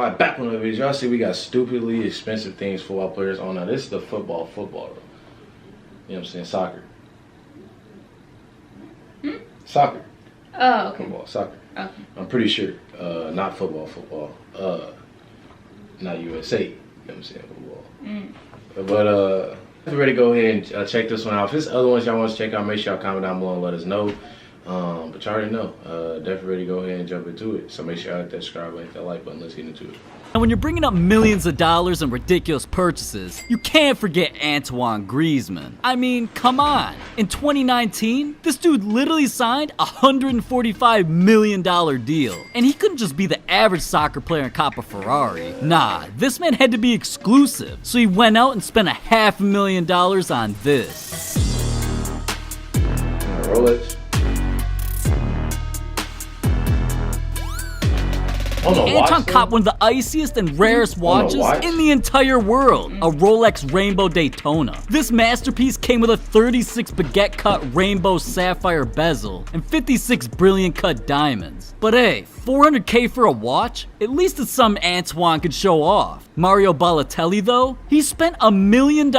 fly back on the bitch. Y'all see we got stupidly expensive things football players on. Now this is the football though. You know what I'm saying? Soccer. Soccer. Oh, okay. Football, soccer. Okay. I'm pretty sure. Not football. Not USA. You know what I'm saying? Football. But if you're ready to go ahead and check this one out. If there's other ones y'all want to check out, make sure y'all comment down below and let us know. But y'all already know. Definitely ready to go ahead and jump into it. So make sure y'all hit that subscribe button, hit that like button. Let's get into it. And when you're bringing up millions of dollars and ridiculous purchases, you can't forget Antoine Griezmann. I mean, come on. In 2019, this dude literally signed a $145 million deal. And he couldn't just be the average soccer player and cop a Ferrari. Nah, this man had to be exclusive. So he went out and spent $500,000 on this. Rolex. Anton copped one of the iciest and rarest watches in the entire world, a Rolex Rainbow Daytona. This masterpiece came with a 36 baguette cut rainbow sapphire bezel and 56 brilliant cut diamonds. But hey, $400K for a watch? At least it's something Antoine could show off. Mario Balotelli though, he spent $1 million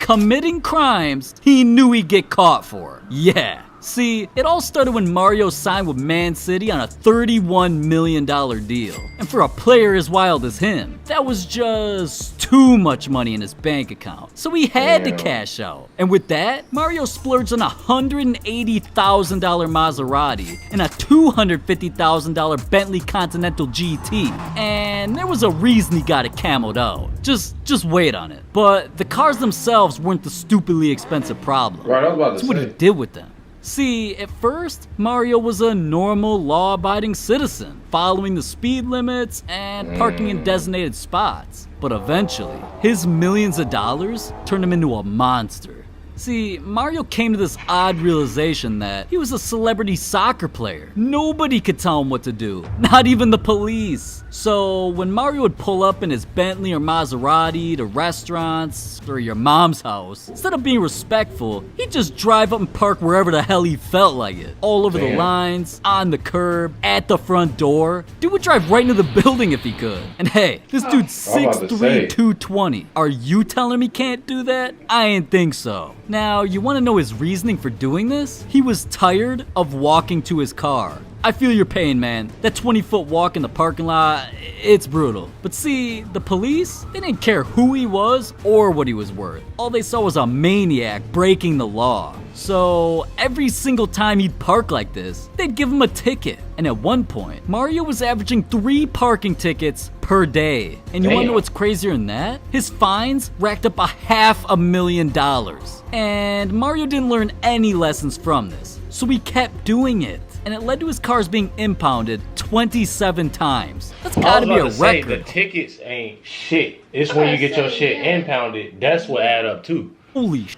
committing crimes he knew he'd get caught for. Yeah. See, it all started when Mario signed with Man City on a $31 million deal. And for a player as wild as him, that was just too much money in his bank account. So he had to cash out. And with that, Mario splurged on a $180,000 Maserati and a $250,000 Bentley Continental GT. And there was a reason he got it camoed out. Just wait on it. But the cars themselves weren't the stupidly expensive problem. Right, I was about to It's what he did with them. See, at first, Mario was a normal, law-abiding citizen, following the speed limits and parking in designated spots. But eventually, his millions of dollars turned him into a monster. See, Mario came to this odd realization that he was a celebrity soccer player. Nobody could tell him what to do, not even the police. So when Mario would pull up in his Bentley or Maserati to restaurants or your mom's house, instead of being respectful, he'd just drive up and park wherever the hell he felt like it. All over the lines, on the curb, at the front door. Dude would drive right into the building if he could. And hey, this dude's 6'3", 220. Are you telling him he can't do that? I ain't think so. Now, you want to know his reasoning for doing this? He was tired of walking to his car. I feel your pain, man. That 20-foot walk in the parking lot, it's brutal. But see, the police, they didn't care who he was or what he was worth. All they saw was a maniac breaking the law. So every single time he'd park like this, they'd give him a ticket. And at one point, Mario was averaging 3 parking tickets per day. And you wanna know what's crazier than that? His fines racked up $500,000. And Mario didn't learn any lessons from this, so he kept doing it. And it led to his cars being impounded 27 times. That's gotta be a record. The tickets ain't shit. It's when you get your shit impounded, that's what add up too. Holy shit.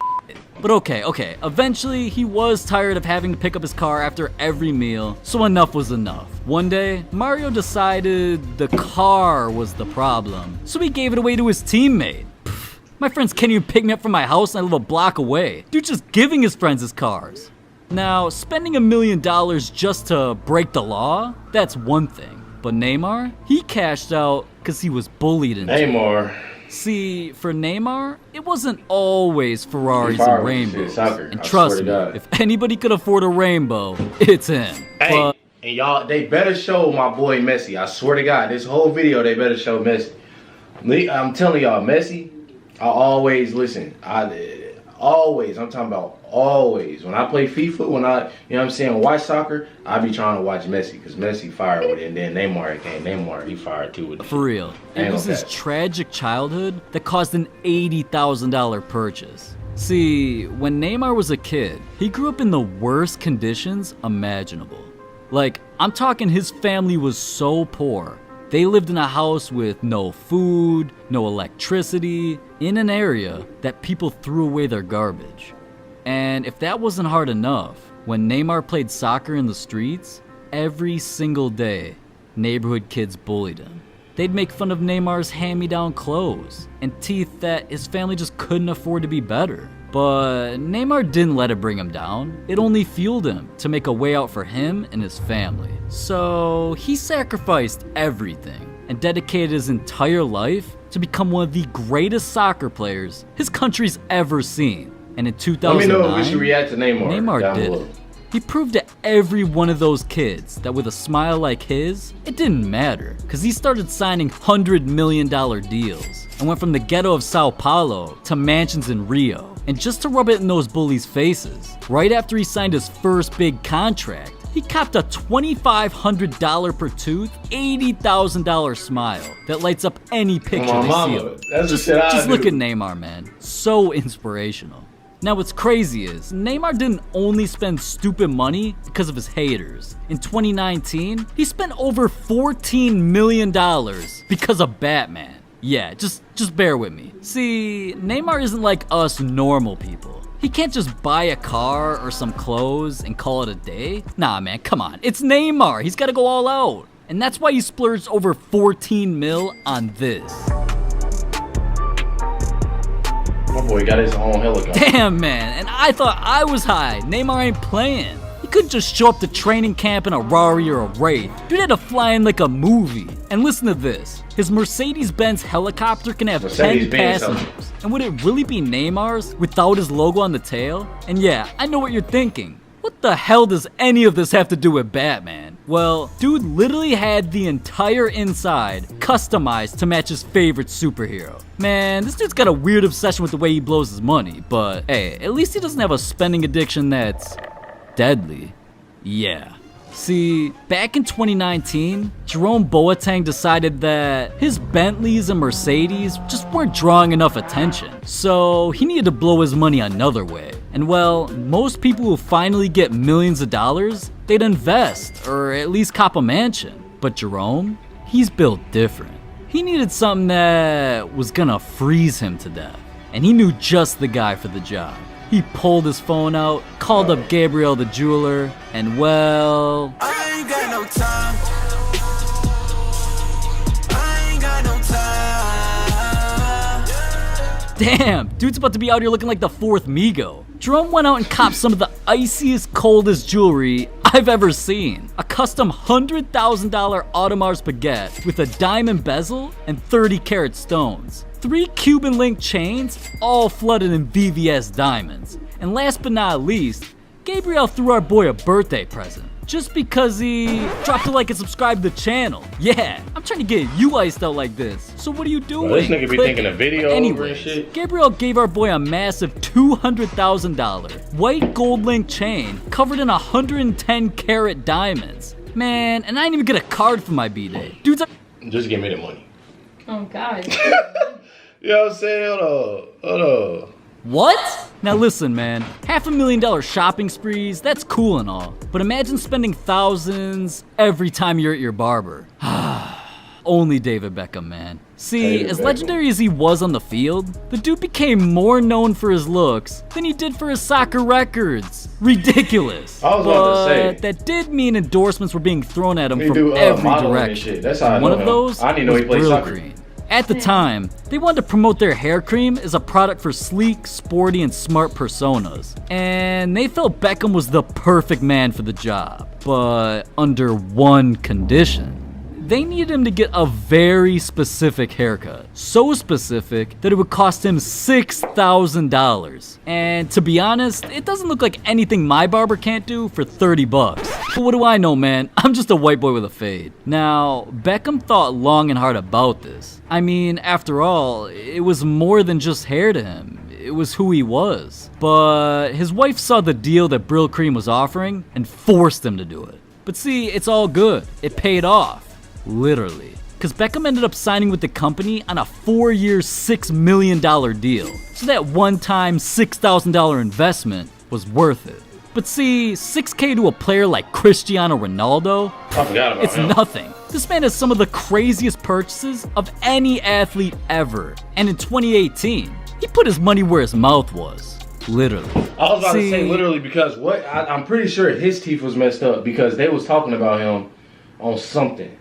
But okay, eventually he was tired of having to pick up his car after every meal, so enough was enough. One day, Mario decided the car was the problem, so he gave it away to his teammate. My friends can't even pick me up from my house and I live a block away. Dude just giving his friends his cars. Now, spending $1 million just to break the law, that's one thing. But Neymar, he cashed out because he was bullied into it. See, for Neymar, it wasn't always Ferraris and rainbows. And trust me, if anybody could afford a rainbow, it's him. Hey, and y'all, they better show my boy Messi. I swear to God, this whole video, they better show Messi. I'm telling y'all, Messi, I always listen. I'm talking about always. When I play FIFA, you know what I'm saying, watch soccer, I be trying to watch Messi because Messi fired with it, and then Neymar came. Neymar, he fired too with it. For real. It was his tragic childhood that caused an $80,000 purchase. See, when Neymar was a kid, he grew up in the worst conditions imaginable. Like, I'm talking his family was so poor. They lived in a house with no food, no electricity, in an area that people threw away their garbage. And if that wasn't hard enough, when Neymar played soccer in the streets, every single day, neighborhood kids bullied him. They'd make fun of Neymar's hand-me-down clothes and teeth that his family just couldn't afford to be better. But Neymar didn't let it bring him down. It only fueled him to make a way out for him and his family. So he sacrificed everything. and dedicated his entire life to become one of the greatest soccer players his country's ever seen. And in 2009, let me know if we should react to Neymar. Neymar did it. He proved to every one of those kids that with a smile like his, it didn't matter, because he started signing $100 million deals and went from the ghetto of Sao Paulo to mansions in Rio. And just to rub it in those bullies' faces, right after he signed his first big contract, he copped a $2,500 per tooth, $80,000 smile that lights up any picture they see. Just look at Neymar, man. So inspirational. Now what's crazy is, Neymar didn't only spend stupid money because of his haters. In 2019, he spent over $14 million because of Batman. Yeah, just bear with me. See, Neymar isn't like us normal people. He can't just buy a car or some clothes and call it a day. Nah, man, come on. It's Neymar. He's gotta go all out. And that's why he splurged over 14 mil on this. My boy got his own helicopter. Damn, man, and I thought I was high. Neymar ain't playing. He couldn't just show up to training camp in a Rari or a Wraith. Dude had to fly in like a movie. And listen to this. His Mercedes-Benz helicopter can have 10 passengers. And would it really be Neymar's without his logo on the tail? And yeah, I know what you're thinking. What the hell does any of this have to do with Batman? Well, dude literally had the entire inside customized to match his favorite superhero. Man, this dude's got a weird obsession with the way he blows his money, but hey, at least he doesn't have a spending addiction that's deadly. Yeah. See, back in 2019, Jerome Boateng decided that his Bentleys and Mercedes just weren't drawing enough attention, so he needed to blow his money another way. And well, most people who finally get millions of dollars, they'd invest, or at least cop a mansion. But Jerome, he's built different. He needed something that was gonna freeze him to death, and he knew just the guy for the job. He pulled his phone out, called up Gabriel the jeweler, and well, I ain't got no time. I ain't got no time. Damn, dude's about to be out here looking like the fourth Migo. Jerome went out and copped some of the iciest, coldest jewelry I've ever seen. A custom $100,000 Audemars baguette with a diamond bezel and 30 karat stones. 3 Cuban link chains, all flooded in VVS diamonds. And last but not least, Gabriel threw our boy a birthday present. Just because he dropped a like and subscribe to the channel. Yeah, I'm trying to get you iced out like this. So what are you doing? Bro, this nigga be thinking a video over and shit. Gabriel gave our boy a massive $200,000 white gold link chain covered in 110 karat diamonds. Man, and I didn't even get a card for my B-Day. Dude's just give me the money. Oh, God. You know what I'm saying? Hold on. What? Now listen, man, $500,000 shopping sprees, that's cool and all, but imagine spending thousands every time you're at your barber. Only David Beckham, man. See, as legendary as he was on the field, the dude became more known for his looks than he did for his soccer records. Ridiculous. I was about to say. That did mean endorsements were being thrown at him from every direction. That's how I know One him. of those I didn't know he played Brill soccer. Cream. At the time, they wanted to promote their hair cream as a product for sleek, sporty, and smart personas. And they felt Beckham was the perfect man for the job. But under one condition. They needed him to get a very specific haircut. So specific that it would cost him $6,000. And to be honest, it doesn't look like anything my barber can't do for 30 bucks. But what do I know, man? I'm just a white boy with a fade. Now, Beckham thought long and hard about this. I mean, after all, it was more than just hair to him. It was who he was. But his wife saw the deal that Brill Cream was offering and forced him to do it. But see, it's all good. It paid off. Literally. Because Beckham ended up signing with the company on a 4-year, $6 million deal. So that one-time $6,000 investment was worth it. But see, $6K to a player like Cristiano Ronaldo, it's nothing. This man has some of the craziest purchases of any athlete ever. And in 2018, he put his money where his mouth was. Literally. I was about to say literally because I'm pretty sure his teeth was messed up because they was talking about him on something.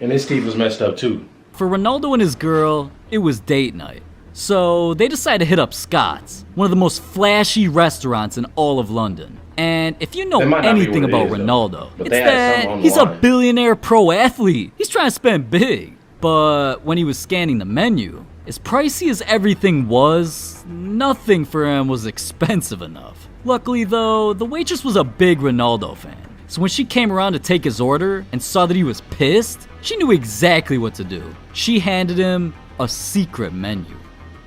And his teeth was messed up too. For Ronaldo and his girl, it was date night. So they decided to hit up Scott's, one of the most flashy restaurants in all of London. And if you know That might not be anything what it about is, though. Ronaldo, But it's they had something on that the he's a line. billionaire pro athlete. He's trying to spend big. But when he was scanning the menu, as pricey as everything was, nothing for him was expensive enough. Luckily though, the waitress was a big Ronaldo fan. So when she came around to take his order and saw that he was pissed, she knew exactly what to do. She handed him a secret menu.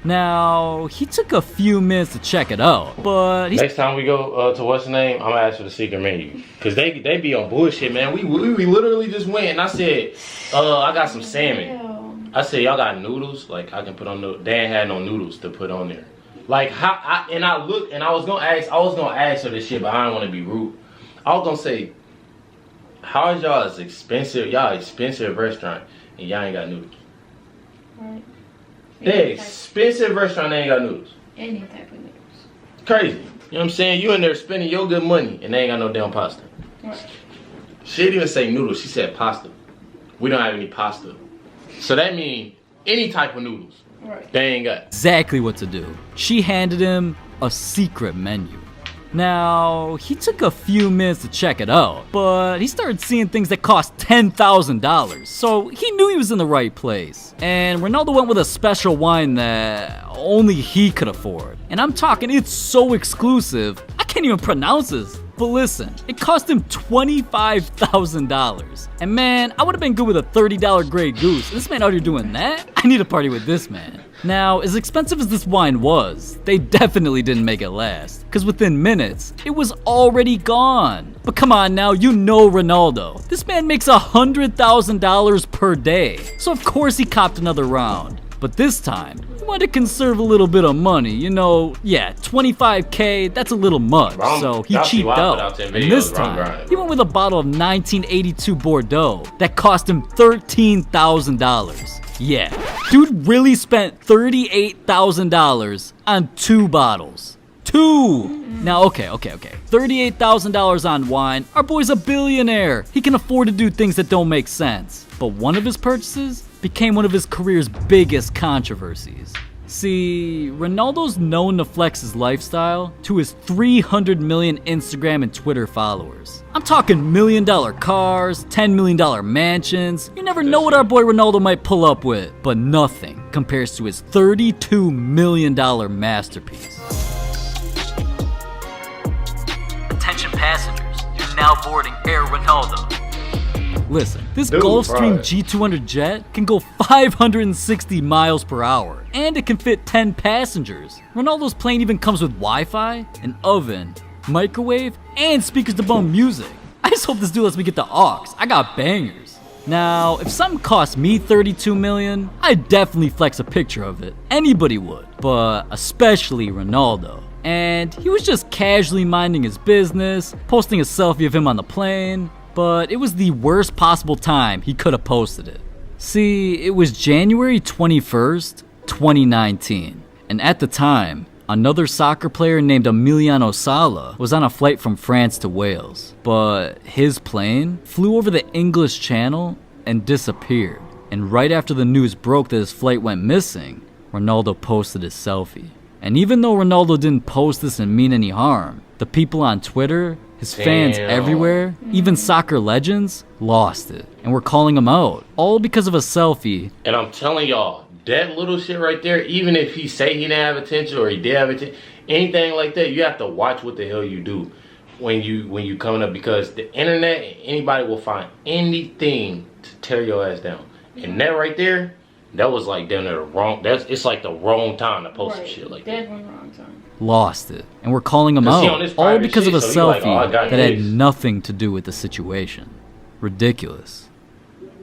Now, he took a few minutes to check it out, but Next time we go to what's the name, I'm gonna ask for the secret menu. Cause they be on bullshit, man. We literally just went and I said, I got some salmon. I said, y'all got noodles? Like I can put on they ain't had no noodles to put on there. Like how I looked and I was gonna ask her this shit, but I didn't want to be rude. I was gonna say, how is y'all expensive restaurant and y'all ain't got noodles? Right. They expensive restaurant, they ain't got noodles. Any type of noodles. Crazy. You know what I'm saying? You in there spending your good money and they ain't got no damn pasta. Right. She didn't even say noodles, she said pasta. We don't have any pasta. So that means any type of noodles. Right. They ain't got. exactly what to do. She handed him a secret menu. Now, he took a few minutes to check it out, but he started seeing things that cost $10,000, so he knew he was in the right place. And Ronaldo went with a special wine that only he could afford. And I'm talking, it's so exclusive, I can't even pronounce this. But listen, it cost him $25,000. And man, I would have been good with a $30 Grey Goose. This man out here doing that? I need to party with this man. Now, as expensive as this wine was, they definitely didn't make it last. Because within minutes, it was already gone. But come on now, you know Ronaldo. This man makes $100,000 per day. So of course he copped another round. But this time, he wanted to conserve a little bit of money. You know, yeah, $25K, that's a little much. So he cheaped out. And this time, he went with a bottle of 1982 Bordeaux that cost him $13,000. Yeah, dude really spent $38,000 on 2 bottles. 2! Now, okay. $38,000 on wine. Our boy's a billionaire. He can afford to do things that don't make sense. But one of his purchases became one of his career's biggest controversies. See, Ronaldo's known to flex his lifestyle to his 300 million Instagram and Twitter followers. I'm talking $1 million cars, $10 million mansions. You never know what our boy Ronaldo might pull up with, but nothing compares to his $32 million masterpiece. Attention passengers, you're now boarding Air Ronaldo. Listen, this Gulfstream G200 jet can go 560 miles per hour, and it can fit 10 passengers. Ronaldo's plane even comes with Wi-Fi, an oven, microwave, and speakers to bump music. I just hope this dude lets me get the aux. I got bangers. Now, if something cost me $32 million, I'd definitely flex a picture of it. Anybody would, but especially Ronaldo. And he was just casually minding his business, posting a selfie of him on the plane. But it was the worst possible time he could have posted it. See, it was January 21st, 2019, and at the time, another soccer player named Emiliano Sala was on a flight from France to Wales, but his plane flew over the English Channel and disappeared. And right after the news broke that his flight went missing, Ronaldo posted his selfie. And even though Ronaldo didn't post this and mean any harm, the people on Twitter, his fans everywhere, even soccer legends, lost it. And we're calling him out, all because of a selfie. And I'm telling y'all, that little shit right there, even if he say he didn't have attention or he did have attention, anything like that, you have to watch what the hell you do when you coming up, because the internet, anybody will find anything to tear your ass down. And that right there, that was like down there the wrong, it's like the wrong time to post some shit like that. Definitely wrong time. Lost it. And we're calling him out, all because of a selfie that had nothing to do with the situation. Ridiculous.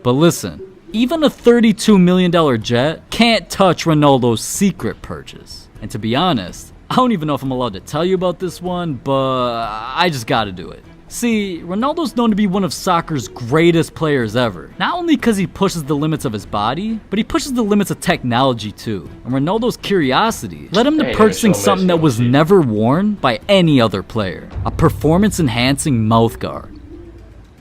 But listen, even a $32 million jet can't touch Ronaldo's secret purchase. And to be honest, I don't even know if I'm allowed to tell you about this one, but I just gotta do it. See, Ronaldo's known to be one of soccer's greatest players ever. Not only because he pushes the limits of his body, but he pushes the limits of technology too. And Ronaldo's curiosity led him to purchasing something that was never worn by any other player. A performance-enhancing mouth guard.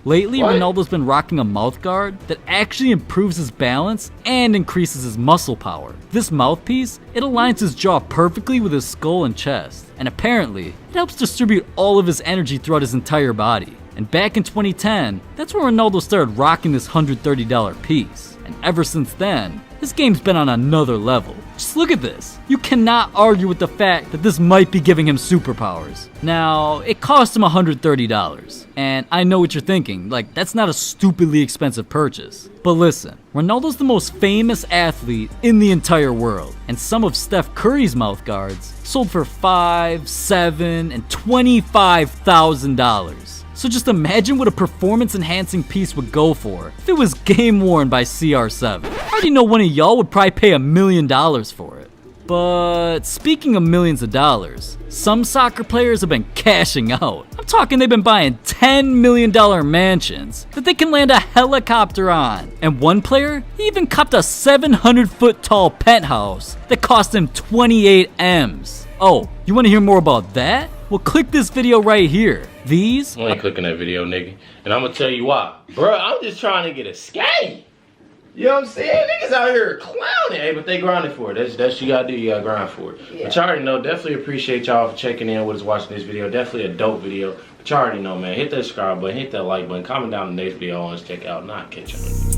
Lately, What? Ronaldo's been rocking a mouth guard that actually improves his balance and increases his muscle power. This mouthpiece, it aligns his jaw perfectly with his skull and chest, and apparently, it helps distribute all of his energy throughout his entire body. And back in 2010, that's where Ronaldo started rocking this $130 piece. And ever since then, his game's been on another level. Just look at this. You cannot argue with the fact that this might be giving him superpowers. Now, it cost him $130. And I know what you're thinking, like, that's not a stupidly expensive purchase. But listen, Ronaldo's the most famous athlete in the entire world. And some of Steph Curry's mouth guards sold for $5,000, $7,000, and $25,000. So just imagine what a performance-enhancing piece would go for if it was game worn by CR7. I already know one of y'all would probably pay $1 million for it. But speaking of millions of dollars, some soccer players have been cashing out. I'm talking they've been buying $10 million mansions that they can land a helicopter on. And one player, he even copped a 700-foot tall penthouse that cost him 28 M's. Oh, you want to hear more about that? Well, click this video right here. These... I ain't clicking that video, nigga. And I'm gonna tell you why. Bruh, I'm just trying to get a skate. You know what I'm saying? Niggas out here clowning. Hey, but they grinding for it. That's you gotta do. You gotta grind for it. Yeah. But y'all already know. Definitely appreciate y'all for checking in with us, watching this video. Definitely a dope video. But y'all already know, man. Hit that subscribe button. Hit that like button. Comment down the next video I want to check out. Not catch y'all.